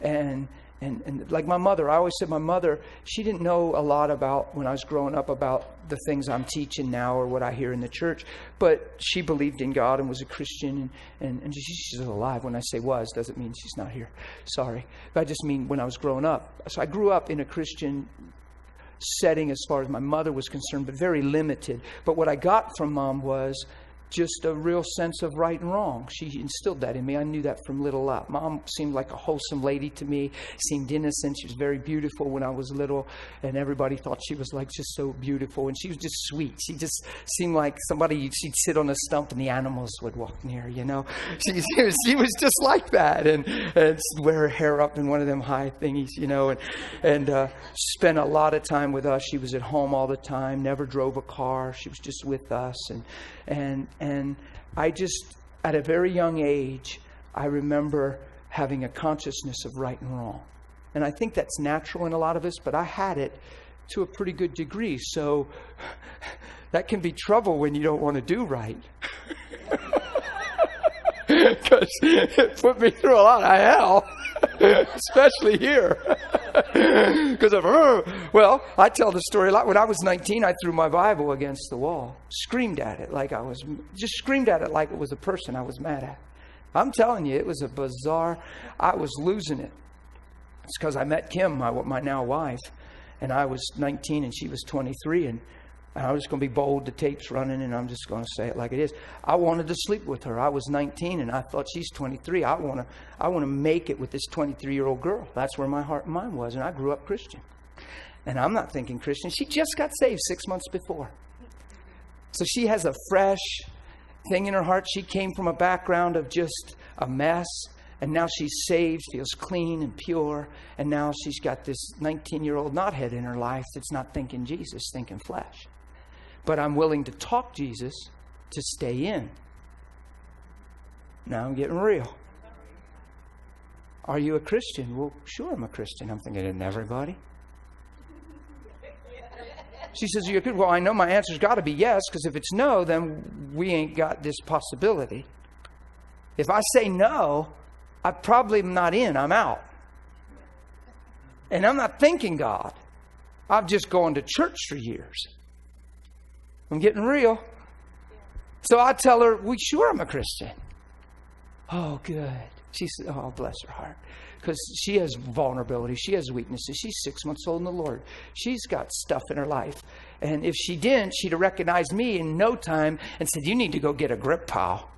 And like my mother, I always said my mother, she didn't know a lot about, when I was growing up, about the things I'm teaching now or what I hear in the church. But she believed in God and was a Christian. And she's alive. When I say was, doesn't mean she's not here. Sorry. But I just mean when I was growing up. So I grew up in a Christian setting as far as my mother was concerned, but very limited. But what I got from Mom was just a real sense of right and wrong. She instilled that in me. I knew that from little up. Mom seemed like a wholesome lady to me, seemed innocent. She was very beautiful when I was little, and everybody thought she was like just so beautiful. And she was just sweet. She just seemed like somebody, she'd sit on a stump and the animals would walk near, you know. She was just like that, and wear her hair up in one of them high thingies, you know, and spent a lot of time with us. She was at home all the time, never drove a car. She was just with us, and I just, at a very young age, I remember having a consciousness of right and wrong. And I think that's natural in a lot of us, but I had it to a pretty good degree. So that can be trouble when you don't want to do right. Because it put me through a lot of hell, especially here. Because well, I tell the story a lot. When I was 19, I threw my Bible against the wall, screamed at it like it was a person I was mad at. I'm telling you, it was a bizarre, I was losing it. It's because I met Kim, my now wife, and I was 19 and she was 23, and I was going to be bold. The tape's running, and I'm just going to say it like it is. I wanted to sleep with her. I was 19, and I thought, she's 23. I want to make it with this 23-year-old girl. That's where my heart and mind was, and I grew up Christian. And I'm not thinking Christian. She just got saved 6 months before. So she has a fresh thing in her heart. She came from a background of just a mess, and now she's saved, feels clean and pure, and now she's got this 19-year-old knothead in her life that's not thinking Jesus, thinking flesh. But I'm willing to talk Jesus to stay in. Now I'm getting real. Are you a Christian? Well, sure I'm a Christian. I'm thinking, isn't everybody? She says, are you a Christian? Well, I know my answer's got to be yes, because if it's no, then we ain't got this possibility. If I say no, I probably am not in. I'm out. And I'm not thinking God. I've just gone to church for years. I'm getting real. So I tell her, well, sure, I'm a Christian. Oh, good. She said, oh, bless her heart. Because she has vulnerability. She has weaknesses. She's 6 months old in the Lord. She's got stuff in her life. And if she didn't, she'd have recognized me in no time and said, you need to go get a grip, pal.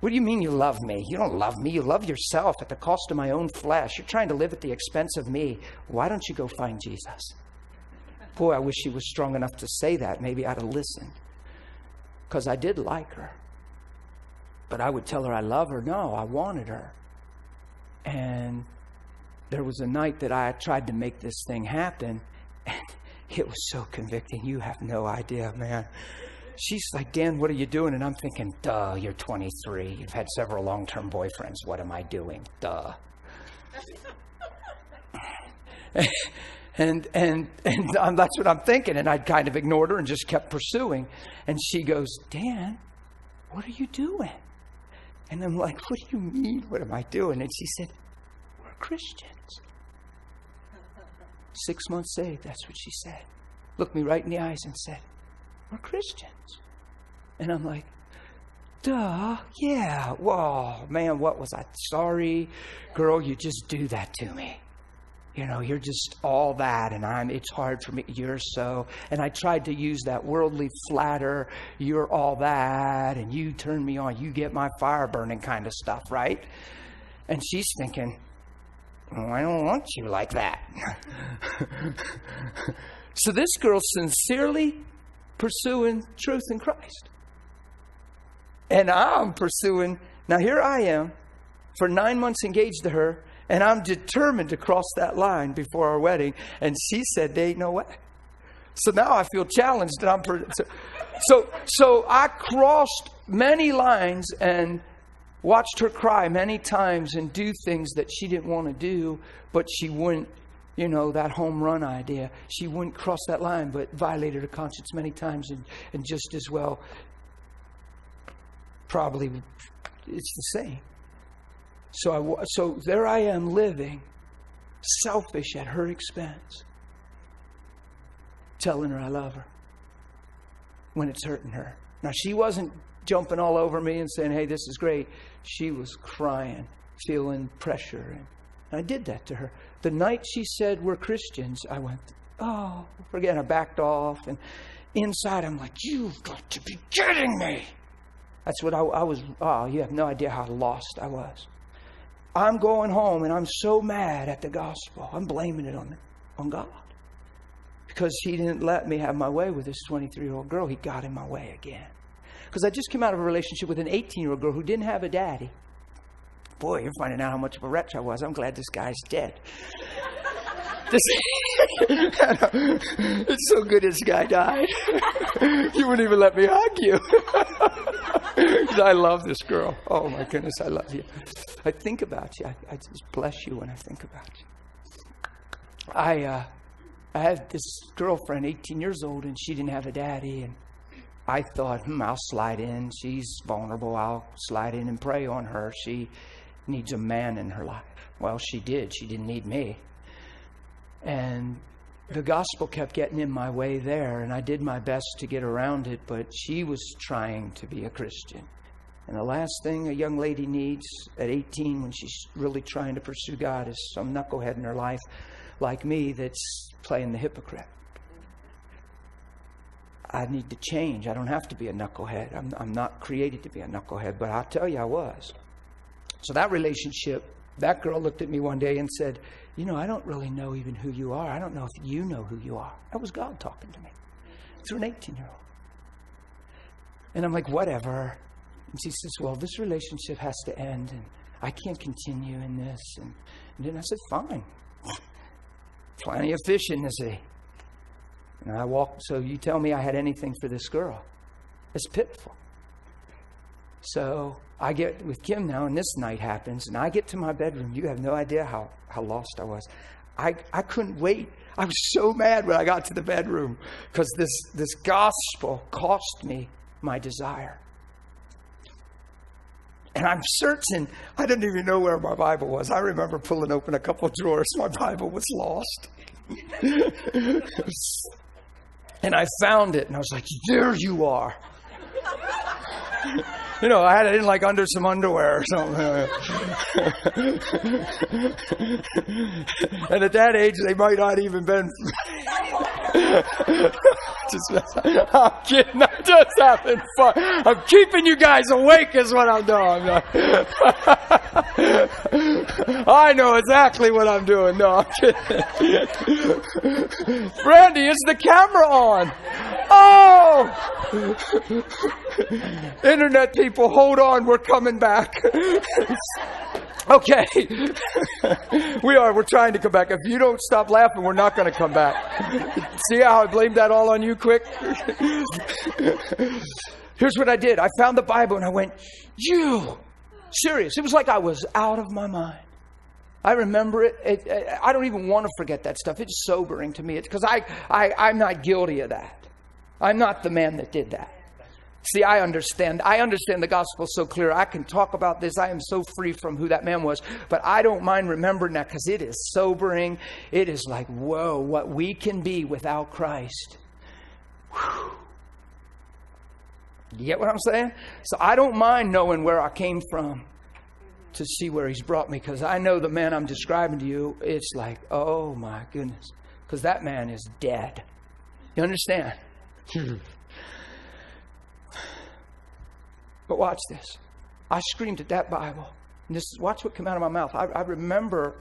What do you mean you love me? You don't love me. You love yourself at the cost of my own flesh. You're trying to live at the expense of me. Why don't you go find Jesus? Boy, I wish she was strong enough to say that. Maybe I'd have listened. Because I did like her. But I would tell her I love her. No, I wanted her. And there was a night that I tried to make this thing happen. And it was so convicting. You have no idea, man. She's like, Dan, what are you doing? And I'm thinking, duh, you're 23. You've had several long-term boyfriends. What am I doing? Duh. And that's what I'm thinking. And I kind of ignored her and just kept pursuing. And she goes, Dan, what are you doing? And I'm like, what do you mean? What am I doing? And she said, we're Christians. 6 months saved. That's what she said. Looked me right in the eyes and said, we're Christians. And I'm like, duh, yeah. Whoa, man, what was I? Sorry, girl, you just do that to me. You know, you're just all that, and it's hard for me. You're so, and I tried to use that worldly flatter, you're all that, and you turn me on, you get my fire burning kind of stuff, right? And she's thinking, well, I don't want you like that. So this girl's sincerely pursuing truth in Christ. And I'm pursuing, now here I am, for 9 months engaged to her, and I'm determined to cross that line before our wedding. And she said, there ain't no way. So now I feel challenged. And so I crossed many lines and watched her cry many times and do things that she didn't want to do, but she wouldn't, you know, that home run idea. She wouldn't cross that line, but violated her conscience many times, and just as well, probably it's the same. So there I am living selfish at her expense, telling her I love her when it's hurting her. Now, she wasn't jumping all over me and saying, hey, this is great. She was crying, feeling pressure. And I did that to her. The night she said, we're Christians, I went, oh, forget it. I backed off. And inside, I'm like, you've got to be kidding me. That's what I was. Oh, you have no idea how lost I was. I'm going home and I'm so mad at the gospel. I'm blaming it on God. Because He didn't let me have my way with this 23-year-old girl. He got in my way again. Because I just came out of a relationship with an 18-year-old girl who didn't have a daddy. Boy, you're finding out how much of a wretch I was. I'm glad this guy's dead. It's so good this guy died. You wouldn't even let me hug you. I love this girl. Oh my goodness, I love you. I think about you. I just bless you when I think about you. I had this girlfriend, 18 years old, and she didn't have a daddy. And I thought, I'll slide in. She's vulnerable. I'll slide in and pray on her. She needs a man in her life. Well, she did. She didn't need me. And the gospel kept getting in my way there, and I did my best to get around it, but she was trying to be a Christian. And the last thing a young lady needs at 18 when she's really trying to pursue God is some knucklehead in her life like me that's playing the hypocrite. I need to change. I don't have to be a knucklehead. I'm not created to be a knucklehead, but I'll tell you I was. So that relationship, that girl looked at me one day and said, I don't really know even who you are. I don't know if you know who you are. That was God talking to me through an 18-year-old. And I'm like, whatever. And she says, well, this relationship has to end, and I can't continue in this. And then I said, fine. Plenty of fish in the sea. And I walked, so you tell me I had anything for this girl. It's pitiful. So I get with Kim now, and this night happens, and I get to my bedroom. You have no idea how lost I was. I couldn't wait. I was so mad when I got to the bedroom because this gospel cost me my desire. And I'm searching. I didn't even know where my Bible was. I remember pulling open a couple of drawers. My Bible was lost. And I found it, and I was like, there you are. I had it in like under some underwear or something. And at that age, they might not even been. I'm kidding. I'm just having fun. I'm keeping you guys awake is what I'm doing. I know exactly what I'm doing. No, I'm kidding. Brandy, is the camera on? Oh! Internet people, hold on. We're coming back. Okay. We're trying to come back. If you don't stop laughing, we're not going to come back. See how I blamed that all on you quick? Here's what I did. I found the Bible and I went, serious. It was like I was out of my mind. I remember it. I don't even want to forget that stuff. It's sobering to me. It's because I'm not guilty of that. I'm not the man that did that. See, I understand the gospel so clear. I can talk about this. I am so free from who that man was. But I don't mind remembering that because it is sobering. It is like, whoa, what we can be without Christ. Whew. You get what I'm saying? So I don't mind knowing where I came from to see where He's brought me. Because I know the man I'm describing to you, it's like, oh my goodness. Because that man is dead. You understand? But watch this. I screamed at that Bible. And watch what came out of my mouth. I remember,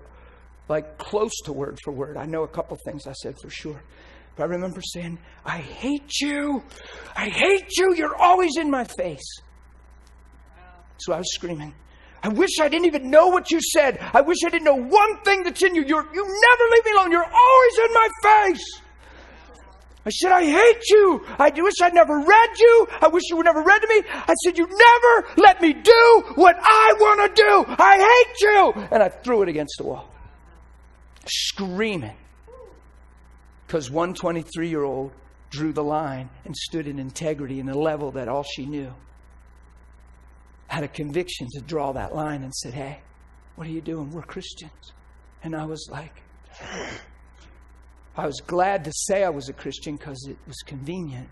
like close to word for word. I know a couple things I said for sure. But I remember saying, I hate you. I hate you. You're always in my face. So I was screaming. I wish I didn't even know what you said. I wish I didn't know one thing that's in you. You never leave me alone. You're always in my face. I said, I hate you. I wish I'd never read you. I wish you were never read to me. I said, you never let me do what I want to do. I hate you. And I threw it against the wall. Screaming. Because one 23-year-old drew the line and stood in integrity in a level that all she knew. Had a conviction to draw that line and said, hey, What are you doing? We're Christians. And I was like, I was glad to say I was a Christian because it was convenient.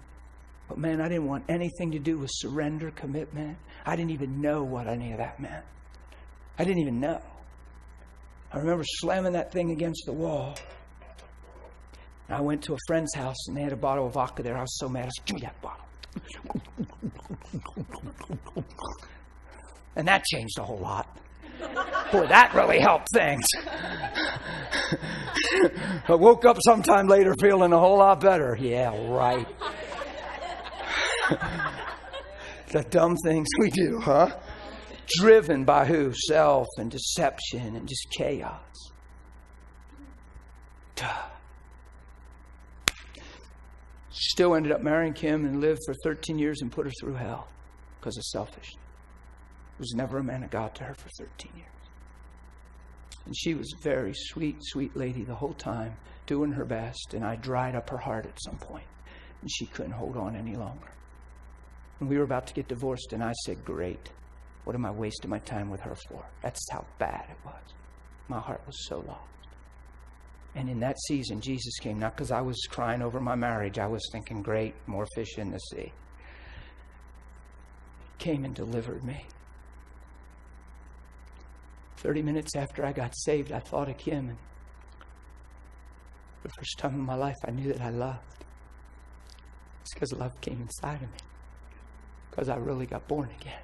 But man, I didn't want anything to do with surrender, commitment. I didn't even know what any of that meant. I didn't even know. I remember slamming that thing against the wall. And I went to a friend's house and they had a bottle of vodka there. I was so mad. I said, give me that bottle. And that changed a whole lot. Boy, that really helped things. I woke up sometime later feeling a whole lot better. Yeah, right. The dumb things we do, huh? Driven by who? Self and deception and just chaos. Duh. Still ended up marrying Kim and lived for 13 years and put her through hell because of selfishness. Was never a man of God to her for 13 years. And she was a very sweet, sweet lady the whole time, doing her best. And I dried up her heart at some point, and she couldn't hold on any longer. And we were about to get divorced, and I said, great. What am I wasting my time with her for? That's how bad it was. My heart was so lost. And in that season, Jesus came, not because I was crying over my marriage. I was thinking, great, more fish in the sea. He came and delivered me. 30 minutes after I got saved, I thought of Kim. And for the first time in my life, I knew that I loved. It's because love came inside of me. Because I really got born again.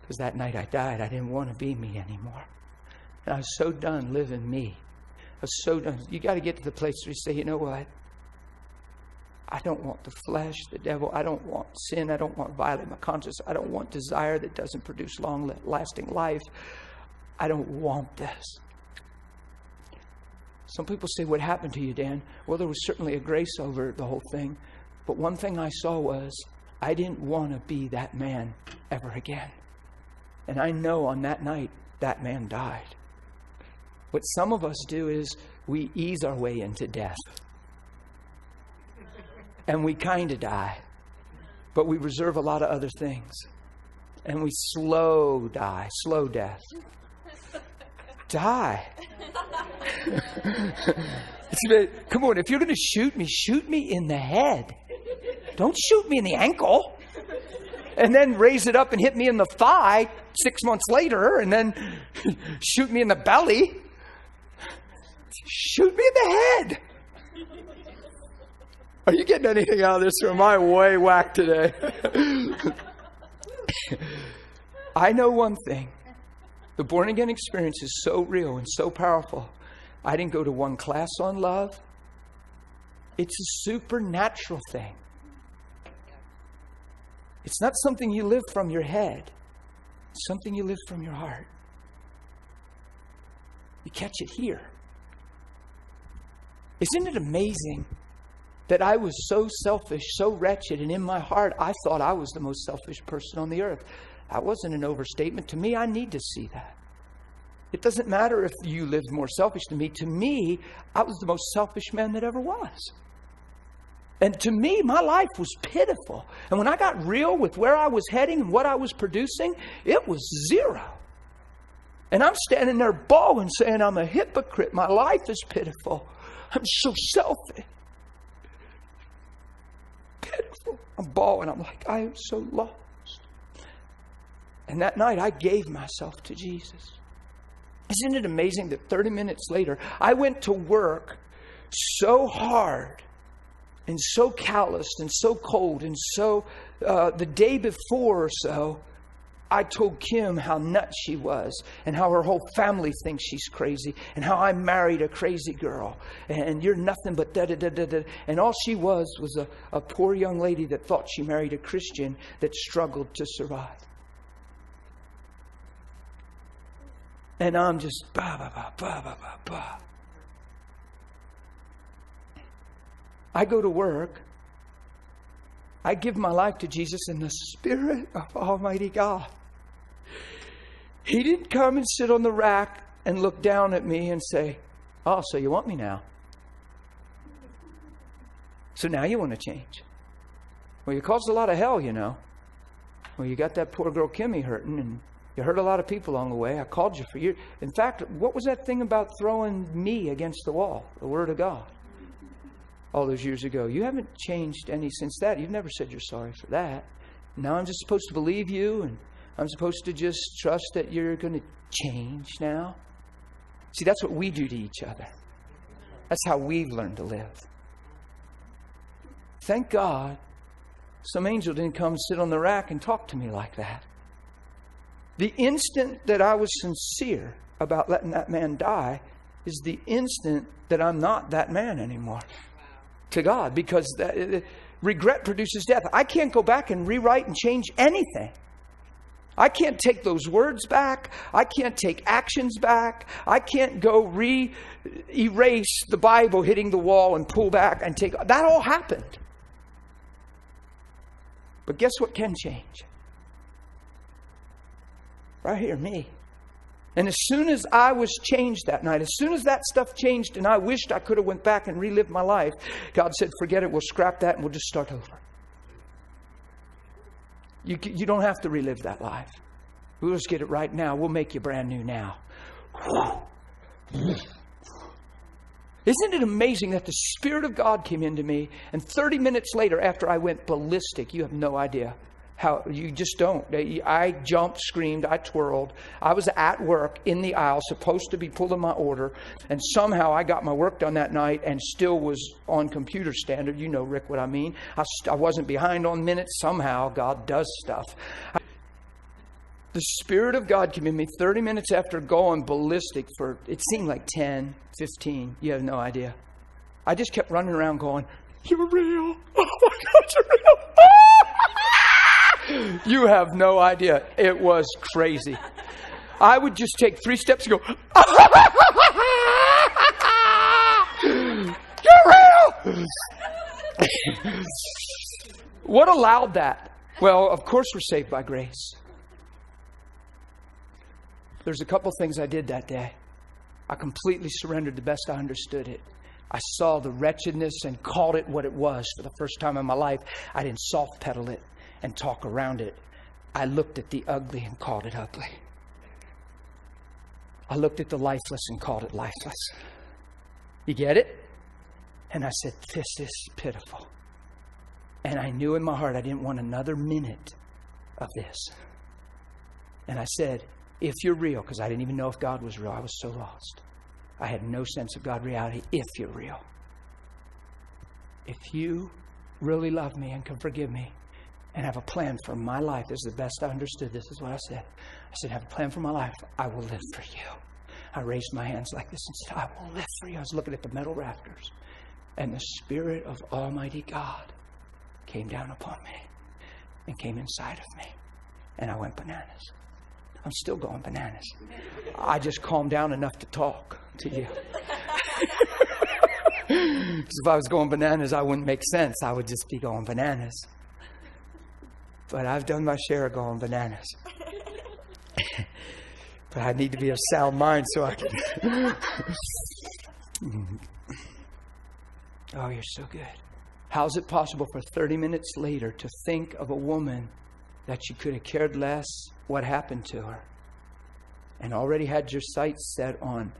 Because that night I died, I didn't want to be me anymore. And I was so done living me. I was so done. You got to get to the place where you say, you know what? I don't want the flesh, the devil. I don't want sin. I don't want violating my conscience. I don't want desire that doesn't produce long-lasting life. I don't want this. Some people say, what happened to you, Dan? Well, there was certainly a grace over the whole thing. But one thing I saw was I didn't want to be that man ever again. And I know on that night, that man died. What some of us do is we ease our way into death. And we kind of die. But we reserve a lot of other things. And we slow die, slow death. Die. Come on, if you're going to shoot me in the head. Don't shoot me in the ankle. And then raise it up and hit me in the thigh 6 months later. And then shoot me in the belly. Shoot me in the head. Are you getting anything out of this, or am I way whacked today? I know one thing. The born-again experience is so real and so powerful. I didn't go to one class on love. It's a supernatural thing. It's not something you live from your head. It's something you live from your heart. You catch it here. Isn't it amazing that I was so selfish, so wretched, and in my heart, I thought I was the most selfish person on the earth. That wasn't an overstatement. To me, I need to see that. It doesn't matter if you lived more selfish than me. To me, I was the most selfish man that ever was. And to me, my life was pitiful. And when I got real with where I was heading and what I was producing, it was zero. And I'm standing there bawling, saying, I'm a hypocrite. My life is pitiful. I'm so selfish. Pitiful. I'm bawling. I'm like, I am so lost. And that night, I gave myself to Jesus. Isn't it amazing that 30 minutes later, I went to work so hard and so calloused and so cold. And so the day before or so, I told Kim how nuts she was and how her whole family thinks she's crazy and how I married a crazy girl and you're nothing but da-da-da-da-da. And all she was a poor young lady that thought she married a Christian that struggled to survive. And I'm just ba-ba-ba-ba-ba-ba-ba. I go to work. I give my life to Jesus in the Spirit of Almighty God. He didn't come and sit on the rack and look down at me and say, oh, so you want me now? So now you want to change. Well, you caused a lot of hell, you know. Well, you got that poor girl Kimmy hurting, and You hurt a lot of people along the way. I called you for years. In fact, what was that thing about throwing me against the wall? The Word of God. All those years ago. You haven't changed any since that. You've never said you're sorry for that. Now I'm just supposed to believe you, and I'm supposed to just trust that you're going to change now. See, that's what we do to each other. That's how we've learned to live. Thank God some angel didn't come sit on the rack and talk to me like that. The instant that I was sincere about letting that man die is the instant that I'm not that man anymore. To God, because regret produces death. I can't go back and rewrite and change anything. I can't take those words back. I can't take actions back. I can't go erase the Bible hitting the wall and pull back and take. That all happened. But guess what can change? Right here, me. And as soon as I was changed that night, as soon as that stuff changed and I wished I could have went back and relived my life, God said, forget it, we'll scrap that and we'll just start over. You don't have to relive that life. We'll just get it right now. We'll make you brand new now. Isn't it amazing that the Spirit of God came into me, and 30 minutes later after I went ballistic, you have no idea. How you just don't. I jumped, screamed, I twirled. I was at work in the aisle, supposed to be pulling my order, and somehow I got my work done that night and still was on computer standard. You know, Rick, what I mean. I wasn't behind on minutes. Somehow God does stuff. The Spirit of God came in me 30 minutes after going ballistic for, it seemed like 10, 15. You have no idea. I just kept running around going, you're real. Oh my God, you're real. You have no idea. It was crazy. I would just take 3 steps and go, you're real! What allowed that? Well, of course we're saved by grace. There's a couple things I did that day. I completely surrendered the best I understood it. I saw the wretchedness and called it what it was for the first time in my life. I didn't soft pedal it and talk around it. I looked at the ugly and called it ugly. I looked at the lifeless and called it lifeless. You get it? And I said, this is pitiful. And I knew in my heart I didn't want another minute of this. And I said, if you're real, because I didn't even know if God was real. I was so lost. I had no sense of God reality. If you're real. If you really love me and can forgive me, and have a plan for my life. This is the best I understood. This is what I said. I said, have a plan for my life. I will live for you. I raised my hands like this and said, I will live for you. I was looking at the metal rafters. And the Spirit of Almighty God came down upon me and came inside of me. And I went bananas. I'm still going bananas. I just calmed down enough to talk to you. Because if I was going bananas, I wouldn't make sense. I would just be going bananas. But I've done my share of going bananas. But I need to be of sound mind so I can. Oh, you're so good. How is it possible for 30 minutes later to think of a woman that you could have cared less what happened to her, and already had your sights set on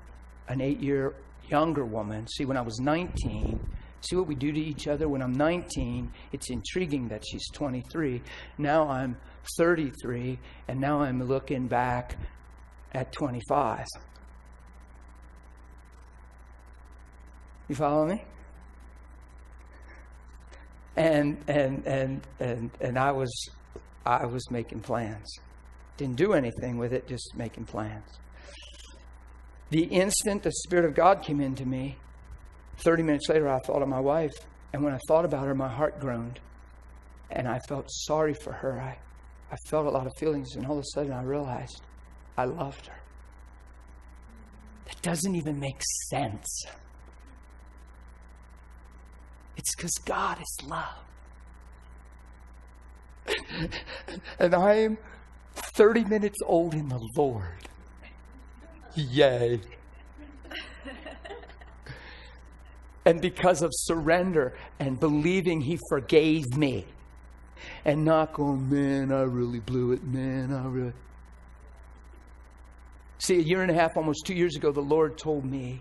an 8-year younger woman? See, when I was 19, see what we do to each other? When I'm 19, it's intriguing that she's 23. Now I'm 33, and now I'm looking back at 25. You follow me? And I was making plans. Didn't do anything with it, just making plans. The instant the Spirit of God came into me, 30 minutes later, I thought of my wife. And when I thought about her, my heart groaned. And I felt sorry for her. I felt a lot of feelings. And all of a sudden, I realized I loved her. That doesn't even make sense. It's because God is love. And I am 30 minutes old in the Lord. Yay. And because of surrender and believing He forgave me. And not going, man, I really blew it, man, I really. See, a year and a half, almost 2 years ago, the Lord told me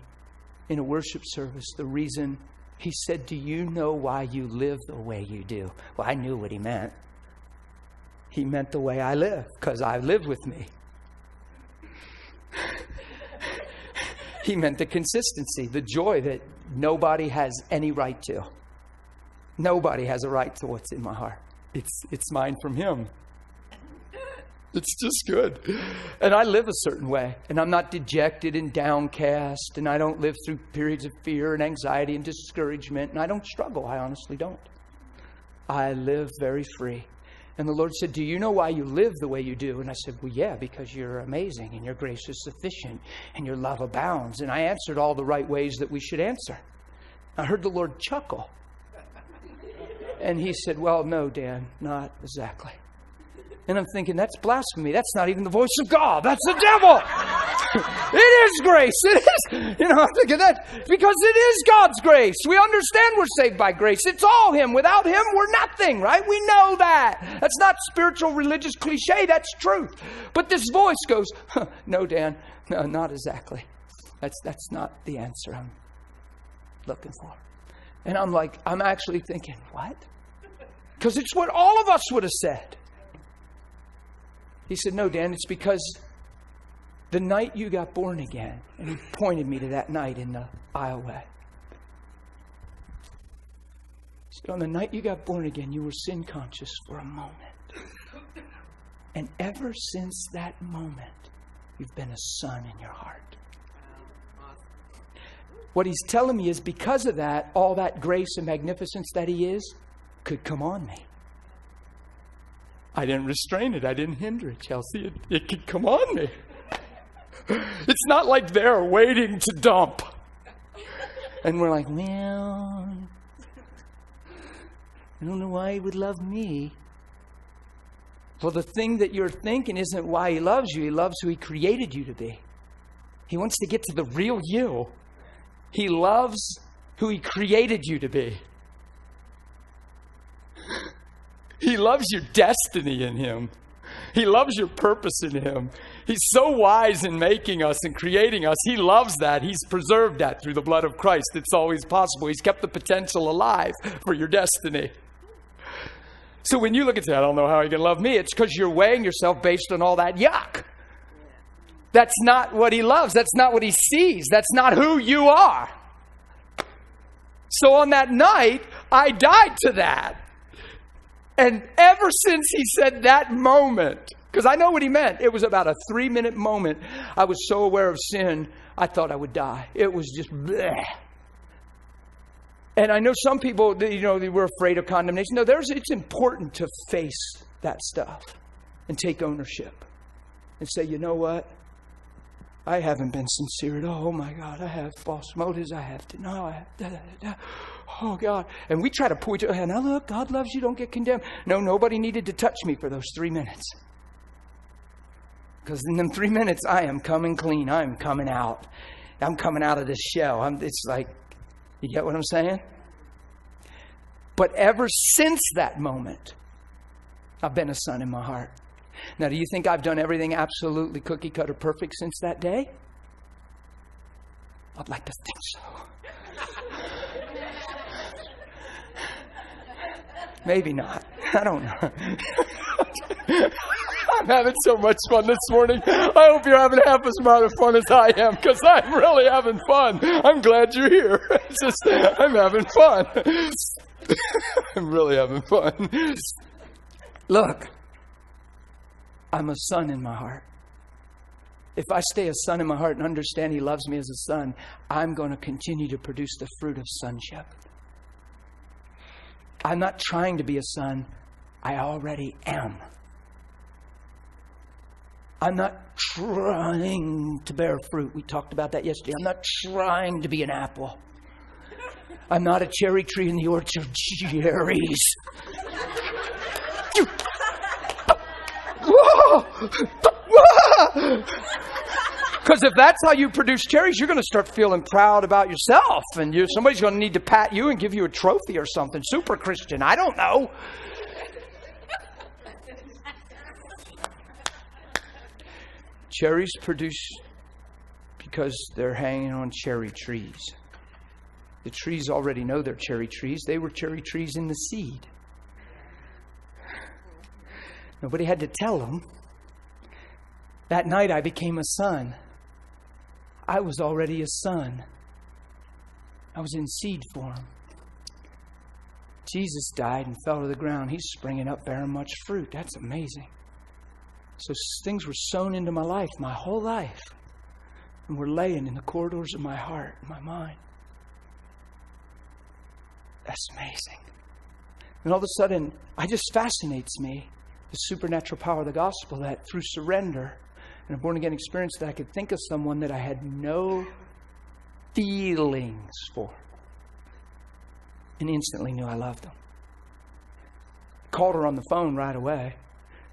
in a worship service the reason. He said, do you know why you live the way you do? Well, I knew what he meant. He meant the way I live, because I live with me. He meant the consistency, the joy that nobody has any right to. Nobody has a right to what's in my heart. It's mine from Him. It's just good. And I live a certain way. And I'm not dejected and downcast. And I don't live through periods of fear and anxiety and discouragement. And I don't struggle. I honestly don't. I live very free. And the Lord said, do you know why you live the way you do? And I said, well, yeah, because you're amazing and your grace is sufficient and your love abounds. And I answered all the right ways that we should answer. I heard the Lord chuckle. And He said, well, no, Dan, not exactly. And I'm thinking, that's blasphemy. That's not even the voice of God. That's the devil. It is grace. It is. I'm thinking that because it is God's grace. We understand we're saved by grace. It's all Him. Without Him, we're nothing, right? We know that. That's not spiritual religious cliche. That's truth. But this voice goes, no, Dan, no, not exactly. That's not the answer I'm looking for. And I'm actually thinking, what? Because it's what all of us would have said. He said, no, Dan, it's because the night you got born again, and He pointed me to that night in the aisleway. He said, on the night you got born again, you were sin conscious for a moment. And ever since that moment, you've been a son in your heart. What He's telling me is because of that, all that grace and magnificence that He is could come on me. I didn't restrain it. I didn't hinder it, Chelsea. It could come on me. It's not like they're waiting to dump. And we're like, well, I don't know why He would love me. Well, the thing that you're thinking isn't why He loves you. He loves who He created you to be. He wants to get to the real you. He loves who He created you to be. He loves your destiny in Him. He loves your purpose in Him. He's so wise in making us and creating us. He loves that. He's preserved that through the blood of Christ. It's always possible. He's kept the potential alive for your destiny. So when you look at that, I don't know how you can love me. It's because you're weighing yourself based on all that yuck. That's not what He loves. That's not what He sees. That's not who you are. So on that night, I died to that. And ever since He said that moment, because I know what He meant. It was about a 3-minute moment. I was so aware of sin, I thought I would die. It was just bleh. And I know some people, they were afraid of condemnation. No, it's important to face that stuff and take ownership and say, you know what? I haven't been sincere at all. Oh my God, I have false motives. I have denial. I have oh God. And we try to point to, now look, God loves you. Don't get condemned. No, nobody needed to touch me for those 3 minutes. Because in them 3 minutes, I am coming clean. I'm coming out. I'm coming out of this shell. It's like, you get what I'm saying? But ever since that moment, I've been a son in my heart. Now, do you think I've done everything absolutely cookie cutter perfect since that day? I'd like to think so. Maybe not. I don't know. I'm having so much fun this morning. I hope you're having half as much fun as I am, because I'm really having fun. I'm glad you're here. I'm having fun. I'm really having fun. Look, I'm a son in my heart. If I stay a son in my heart and understand He loves me as a son, I'm going to continue to produce the fruit of sonship. I'm not trying to be a son. I already am. I'm not trying to bear fruit. We talked about that yesterday. I'm not trying to be an apple. I'm not a cherry tree in the orchard. Cherries. Because if that's how you produce cherries, you're going to start feeling proud about yourself. And somebody's going to need to pat you and give you a trophy or something. Super Christian. I don't know. Cherries produce because they're hanging on cherry trees. The trees already know they're cherry trees. They were cherry trees in the seed. Nobody had to tell them. That night I became a son. I was already a son. I was in seed form. Jesus died and fell to the ground. He's springing up bearing much fruit. That's amazing. So things were sown into my life, my whole life. And were laying in the corridors of my heart and my mind. That's amazing. And all of a sudden, it just fascinates me, the supernatural power of the gospel, that through surrender and a born-again experience, that I could think of someone that I had no feelings for. And instantly knew I loved them. Called her on the phone right away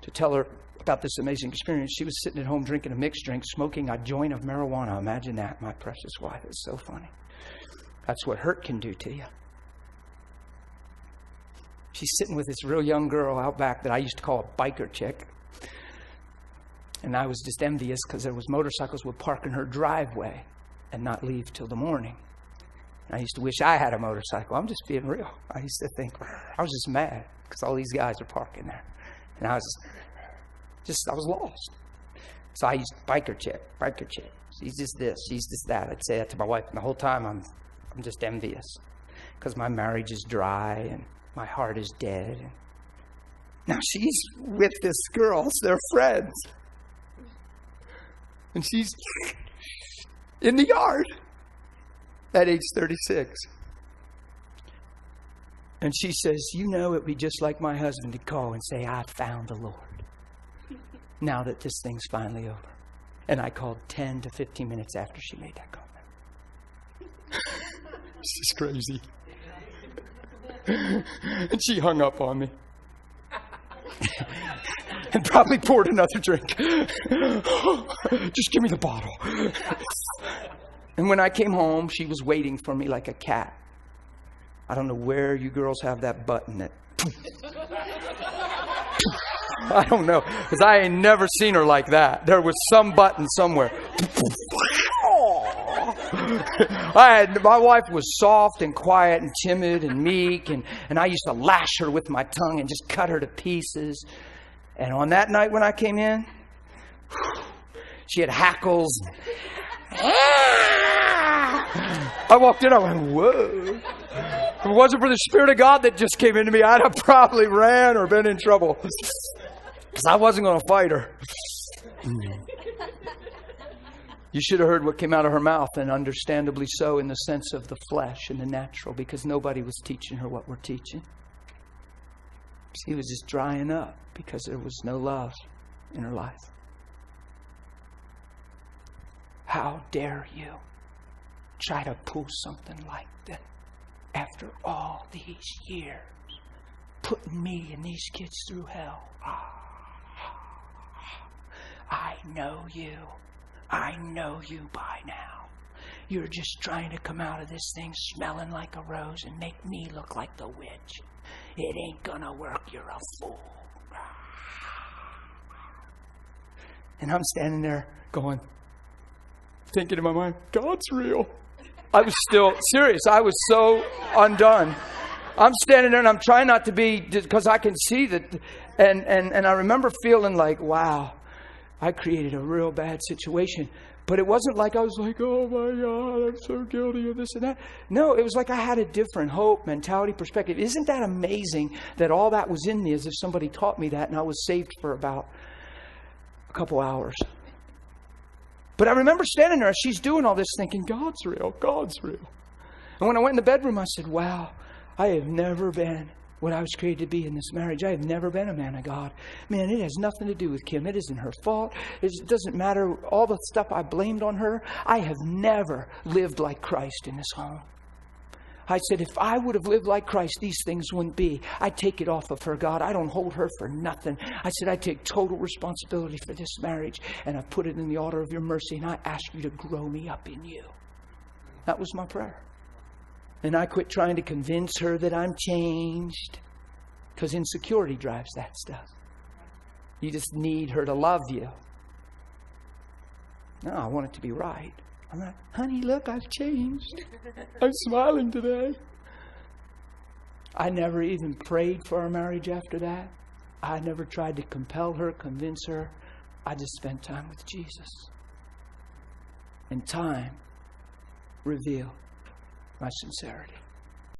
to tell her about this amazing experience. She was sitting at home drinking a mixed drink, smoking a joint of marijuana. Imagine that, my precious wife. It's so funny. That's what hurt can do to you. She's sitting with this real young girl out back that I used to call a biker chick. And I was just envious because there was motorcycles would park in her driveway and not leave till the morning. And I used to wish I had a motorcycle. I'm just being real. I used to think, I was just mad because all these guys are parking there. And I was lost. So I used biker chick. She's just this, she's just that. I'd say that to my wife. And the whole time I'm just envious because my marriage is dry and my heart is dead. And now she's with this girl. They're friends. And she's in the yard at age 36. And she says, you know, it'd be just like my husband to call and say, I found the Lord. Now that this thing's finally over. And I called 10 to 15 minutes after she made that comment. This is crazy. And she hung up on me. And probably poured another drink. Just give me the bottle. And when I came home, she was waiting for me like a cat. I don't know where you girls have that button that... I don't know, because I ain't never seen her like that. There was some button somewhere. My wife was soft and quiet and timid and meek, and I used to lash her with my tongue and just cut her to pieces. And on that night when I came in, she had hackles. I walked in, I went, whoa. If it wasn't for the Spirit of God that just came into me, I'd have probably ran or been in trouble. Because I wasn't going to fight her. You should have heard what came out of her mouth, and understandably so in the sense of the flesh and the natural, because nobody was teaching her what we're teaching. She was just drying up because there was no love in her life. How dare you try to pull something like that after all these years, putting me and these kids through hell. I know you. I know you by now. You're just trying to come out of this thing smelling like a rose and make me look like the witch. It ain't gonna work. You're a fool. And I'm standing there going, thinking in my mind, God's real. I was still serious. I was so undone. I'm standing there and I'm trying not to be, because I can see that. And I remember feeling like, wow, I created a real bad situation. But it wasn't like I was like, oh my God, I'm so guilty of this and that. No, it was like I had a different hope, mentality, perspective. Isn't that amazing that all that was in me as if somebody taught me that and I was saved for about a couple hours? But I remember standing there, she's doing all this thinking, God's real, God's real. And when I went in the bedroom, I said, wow, I have never been what I was created to be in this marriage. I have never been a man of God. Man, it has nothing to do with Kim. It isn't her fault. It doesn't matter all the stuff I blamed on her. I have never lived like Christ in this home. I said, if I would have lived like Christ, these things wouldn't be. I take it off of her, God. I don't hold her for nothing. I said, I take total responsibility for this marriage, and I put it in the altar of your mercy, and I ask you to grow me up in you. That was my prayer. And I quit trying to convince her that I'm changed, because insecurity drives that stuff. You just need her to love you. No, I want it to be right. I'm like, honey, look, I've changed. I'm smiling today. I never even prayed for our marriage after that. I never tried to compel her, convince her. I just spent time with Jesus. And time revealed my sincerity.